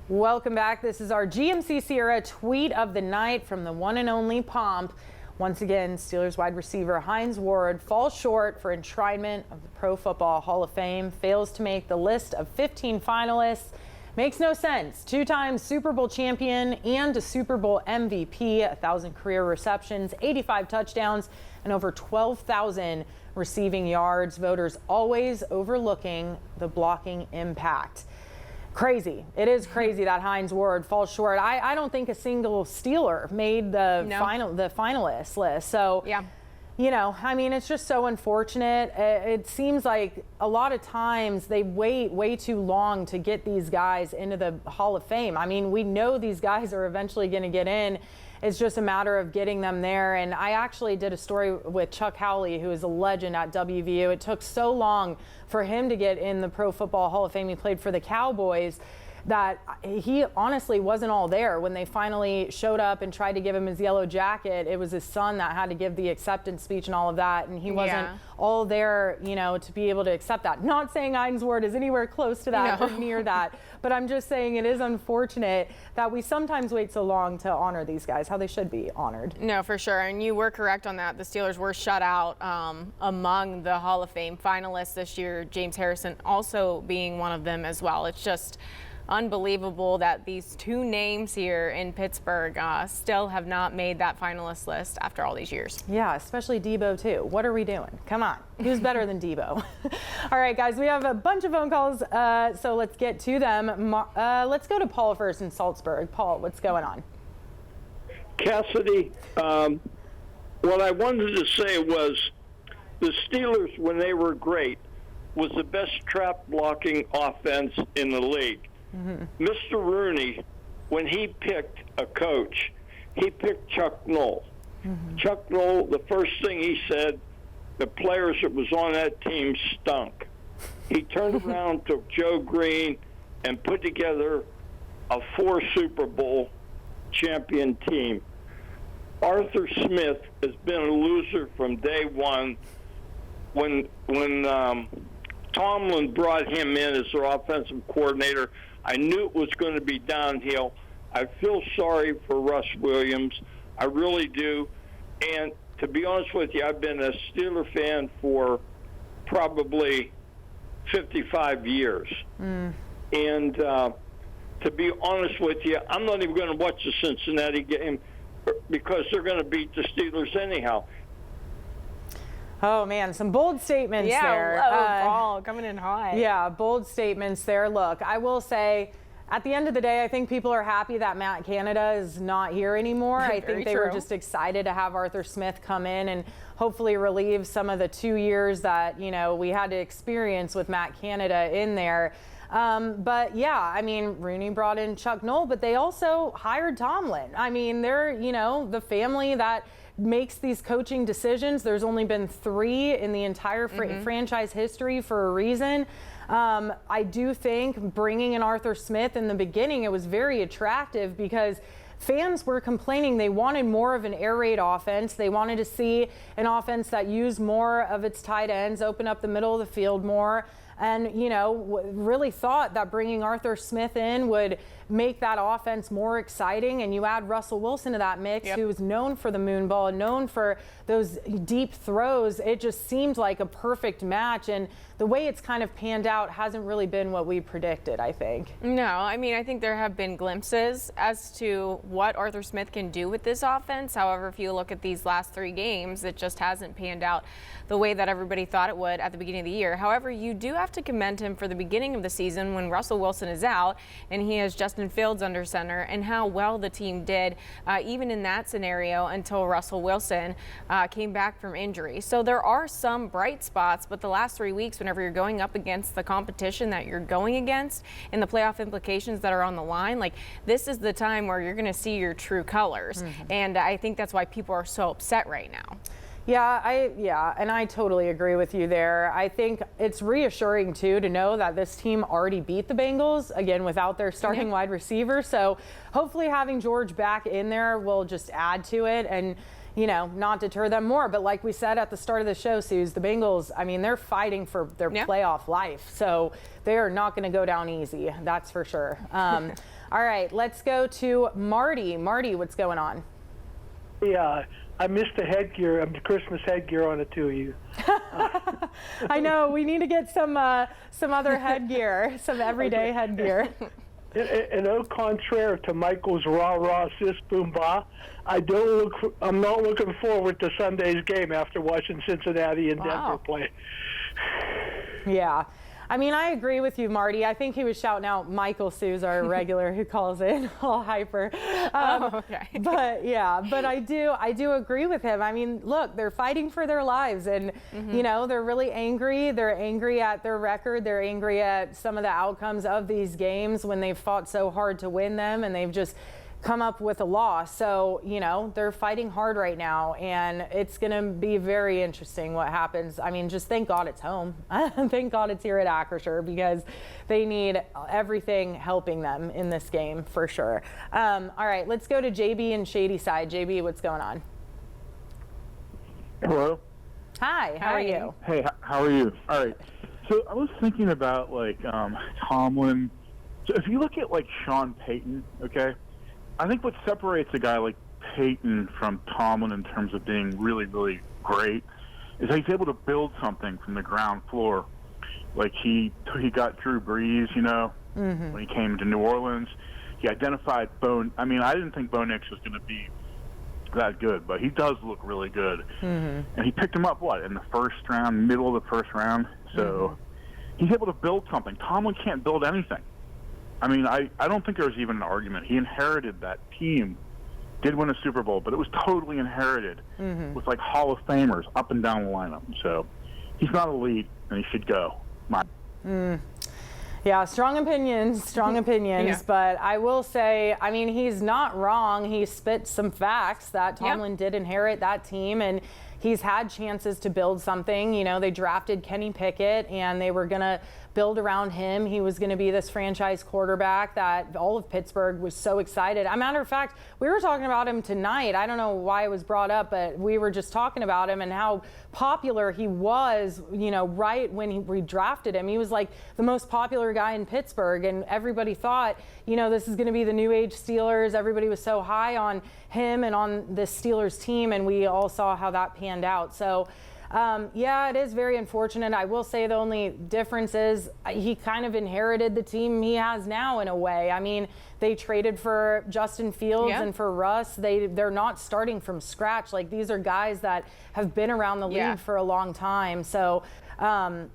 Welcome back. This is our GMC Sierra tweet of the night from the one and only Pomp. Once again, Steelers wide receiver Hines Ward falls short for enshrinement of the Pro Football Hall of Fame, fails to make the list of 15 finalists. Makes no sense. Two-time Super Bowl champion and a Super Bowl MVP, 1,000 career receptions, 85 touchdowns, and over 12,000 receiving yards. Voters always overlooking the blocking impact. Crazy. It is crazy that Hines Ward falls short. I don't think a single Steeler made the finalist list. So, yeah. You know, I mean, it's just so unfortunate. It seems like a lot of times they wait way too long to get these guys into the Hall of Fame. I mean, we know these guys are eventually going to get in. It's just a matter of getting them there. And I actually did a story with Chuck Howley, who is a legend at WVU. It took so long for him to get in the Pro Football Hall of Fame. He played for the Cowboys, that he honestly wasn't all there when they finally showed up and tried to give him his yellow jacket. It was his son that had to give the acceptance speech and all of that, and he wasn't all there, you know, to be able to accept that. Not saying Hines Ward is anywhere close to that or near that, but I'm just saying it is unfortunate that we sometimes wait so long to honor these guys, how they should be honored. No, for sure, and you were correct on that. The Steelers were shut out among the Hall of Fame finalists this year, James Harrison also being one of them as well. It's just unbelievable that these two names here in Pittsburgh still have not made that finalist list after all these years. Yeah, especially Debo too. What are we doing? Come on, who's better than Debo? All right, guys, we have a bunch of phone calls, so let's get to them. Let's go to Paul first in Salzburg. Paul, what's going on? Cassidy, what I wanted to say was the Steelers, when they were great, was the best trap blocking offense in the league. Mr. Rooney, when he picked a coach, he picked Chuck Noll. Chuck Noll, the first thing he said, the players that was on that team stunk. He turned around, took Joe Green, and put together a 4 Super Bowl champion team. Arthur Smith has been a loser from day one. When Tomlin brought him in as their offensive coordinator, I knew it was going to be downhill. I feel sorry for Russ Williams. I really do. And to be honest with you, I've been a Steeler fan for probably 55 years. And to be honest with you, I'm not even going to watch the Cincinnati game because they're going to beat the Steelers anyhow. Oh, man, some bold statements there. Paul, coming in hot. Yeah, bold statements there. Look, I will say, at the end of the day, I think people are happy that Matt Canada is not here anymore. I think they were just excited to have Arthur Smith come in and hopefully relieve some of the 2 years that, you know, we had to experience with Matt Canada in there. But yeah, I mean, Rooney brought in Chuck Noll, but they also hired Tomlin. I mean, they're, you know, the family that makes these coaching decisions. There's only been 3 in the entire franchise history for a reason. I do think bringing in Arthur Smith in the beginning, it was very attractive because fans were complaining they wanted more of an air raid offense. They wanted to see an offense that used more of its tight ends, open up the middle of the field more. And, you know, really thought that bringing Arthur Smith in would make that offense more exciting. And you add Russell Wilson to that mix, who is known for the moon ball, known for those deep throws. It just seemed like a perfect match. And the way it's kind of panned out hasn't really been what we predicted, I think. No, I mean, I think there have been glimpses as to what Arthur Smith can do with this offense. However, if you look at these last 3 games, it just hasn't panned out the way that everybody thought it would at the beginning of the year. However, you do have to commend him for the beginning of the season when Russell Wilson is out and he has Justin Fields under center, and how well the team did even in that scenario until Russell Wilson came back from injury. So there are some bright spots, but the last 3 weeks, whenever you're going up against the competition that you're going against and the playoff implications that are on the line, like, this is the time where you're going to see your true colors. And I think that's why people are so upset right now. Yeah, and I totally agree with you there. I think it's reassuring, too, to know that this team already beat the Bengals, again, without their starting wide receiver. So hopefully having George back in there will just add to it. And, not deter them more. But like we said at the start of the show, Suze, the Bengals, I mean, they're fighting for their playoff life. So they are not going to go down easy. That's for sure. All right, let's go to Marty. Marty, what's going on? Yeah, I missed the headgear, the Christmas headgear on the two of you. I know, we need to get some other headgear, some everyday headgear. And au contraire to Michael's rah-rah, sis, boom, bah, I'm not looking forward to Sunday's game after watching Cincinnati and Denver play. Yeah. I mean, I agree with you, Marty. I think he was shouting out Michael Suze, our regular who calls in all hyper. Okay. But I do agree with him. I mean, look, they're fighting for their lives, and they're really angry. They're angry at their record. They're angry at some of the outcomes of these games when they've fought so hard to win them, and they've just come up with a loss. So, they're fighting hard right now, and it's going to be very interesting what happens. I mean, just thank God it's home. Thank God it's here at Acrisure, because they need everything helping them in this game for sure. All right, let's go to JB and Shady Side. JB, what's going on? Hello. Hi, how are you? Hey, how are you? All right. So I was thinking about Tomlin. So if you look at Sean Payton, okay, I think what separates a guy like Payton from Tomlin in terms of being really, really great is that he's able to build something from the ground floor. Like he got Drew Brees, when he came to New Orleans. He identified I didn't think Bo Nix was going to be that good, but he does look really good. And he picked him up, in the first round, middle of the first round. So he's able to build something. Tomlin can't build anything. I mean, I don't think there was even an argument. He inherited that team, did win a Super Bowl, but it was totally inherited with Hall of Famers up and down the lineup. So he's not elite, and he should go. Yeah, strong opinions, Yeah. But I will say, I mean, he's not wrong. He spit some facts that Tomlin did inherit that team, and he's had chances to build something. They drafted Kenny Pickett, and they were going to build around him. He was going to be this franchise quarterback that all of Pittsburgh was so excited. As a matter of fact, we were talking about him tonight. I don't know why it was brought up, but we were just talking about him and how popular he was, right when we drafted him. He was like the most popular guy in Pittsburgh, and everybody thought, this is going to be the new age Steelers. Everybody was so high on him and on the Steelers team, and we all saw how that panned out. So it is very unfortunate. I will say the only difference is he kind of inherited the team he has now in a way. I mean, they traded for Justin Fields and for Russ. They're not starting from scratch. These are guys that have been around the league for a long time. So, I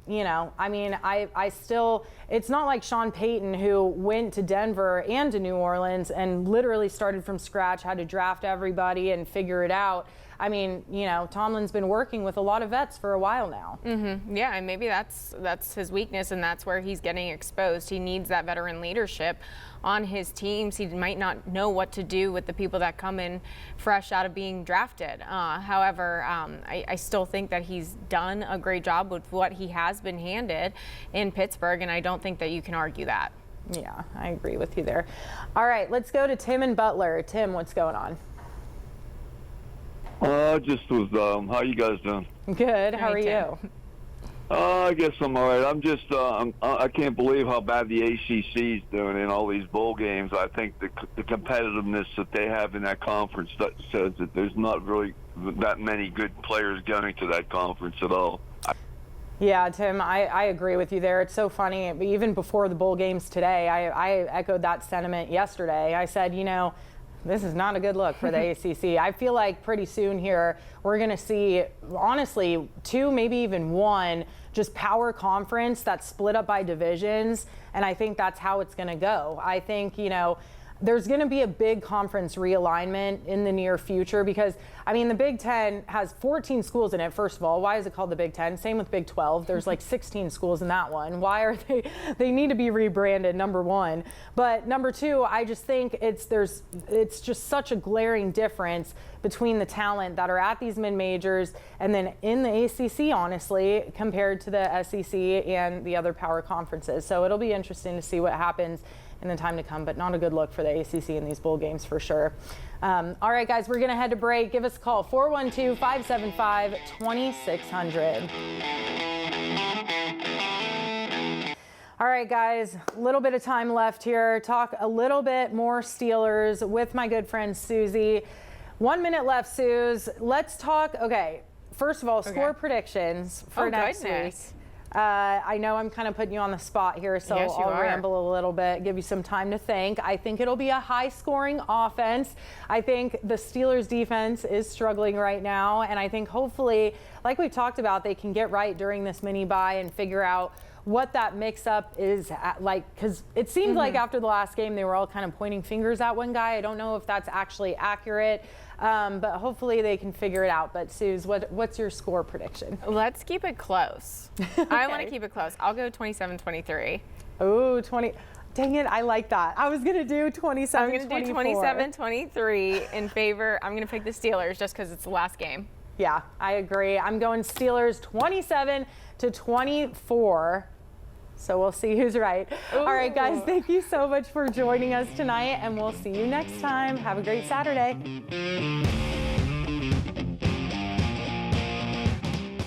still, it's not like Sean Payton, who went to Denver and to New Orleans and literally started from scratch, had to draft everybody and figure it out. I mean, Tomlin's been working with a lot of vets for a while now. Yeah, and maybe that's his weakness, and that's where he's getting exposed. He needs that veteran leadership on his teams. He might not know what to do with the people that come in fresh out of being drafted. However, I still think that he's done a great job with what he has been handed in Pittsburgh, and I don't think that you can argue that. Yeah, I agree with you there. All right, let's go to Tim and Butler. Tim, what's going on? Just was, how you guys doing? Good. How are you? I guess I'm all right. I'm just, I can't believe how bad the ACC is doing in all these bowl games. I think the competitiveness that they have in that conference says that there's not really that many good players going to that conference at all. Yeah, Tim, I agree with you there. It's so funny. Even before the bowl games today, I echoed that sentiment yesterday. I said, this is not a good look for the ACC. I feel like pretty soon here we're going to see, honestly, 2, maybe even 1, just power conference that's split up by divisions, and I think that's how it's going to go. I think, there's going to be a big conference realignment in the near future because, the Big Ten has 14 schools in it, first of all. Why is it called the Big Ten? Same with Big 12. There's 16 schools in that one. Why are they need to be rebranded, number one. But number two, I just think it's just such a glaring difference between the talent that are at these mid-majors and then in the ACC, honestly, compared to the SEC and the other power conferences. So it'll be interesting to see what happens in the time to come, but not a good look for the ACC in these bowl games for sure. All right, guys, we're going to head to break. Give us a call, 412-575-2600. All right, guys, a little bit of time left here. Talk a little bit more Steelers with my good friend Suzie. 1 minute left, Suze. Let's talk. Okay, first of all, score predictions for next week. I know I'm kind of putting you on the spot here, so I'll ramble a little bit, give you some time to think. I think it'll be a high-scoring offense. I think the Steelers' defense is struggling right now, and I think hopefully, like we've talked about, they can get right during this mini-bye and figure out what that mix-up is like, because it seemed like after the last game they were all kind of pointing fingers at one guy. I don't know if that's actually accurate, but hopefully they can figure it out. But Suze, what's your score prediction? Let's keep it close. I want to keep it close. I'll go 27-23. Oh, 20. Dang it, I like that. I was going to do 27-24. I'm going to do 27-23 in favor. I'm going to pick the Steelers just because it's the last game. Yeah, I agree. I'm going Steelers 27-24. So we'll see who's right. Ooh. All right, guys, thank you so much for joining us tonight, and we'll see you next time. Have a great Saturday.